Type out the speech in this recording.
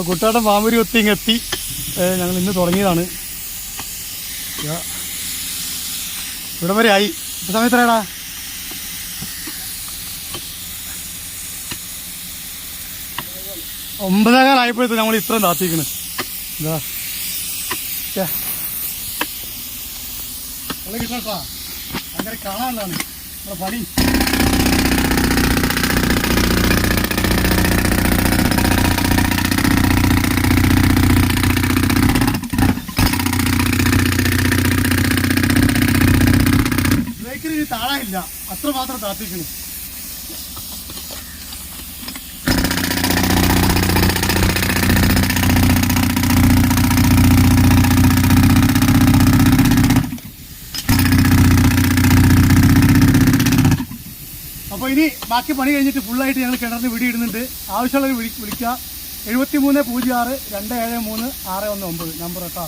കുട്ടാട്ടൻ പാമ്പൂരി ഒത്തി ഇങ്ങെത്തി. ഞങ്ങൾ ഇന്ന് തുടങ്ങിയതാണ്. ഇവിടെ വരെ ആയി. ഇപ്പം സമയം എത്രയാടാ? 9:15 നമ്മൾ ഇത്രയും താത്തിക്കണ്. എന്താ കിട്ടട്ടാ, അങ്ങനെ കാണാനുള്ളതാണ് നമ്മുടെ പണി. ബ്രേക്കിന് താഴാനില്ല, അത്രമാത്രം താത്തിക്കണ്. അപ്പോൾ ഇനി ബാക്കി പണി കഴിഞ്ഞിട്ട് ഫുള്ളായിട്ട് ഞങ്ങൾ കിണറിന് വീഡിയോ ഇടുന്നുണ്ട്. ആവശ്യമുള്ളവർ വിളിക്കുക. 7306 273 619 നമ്പർ കേട്ടോ.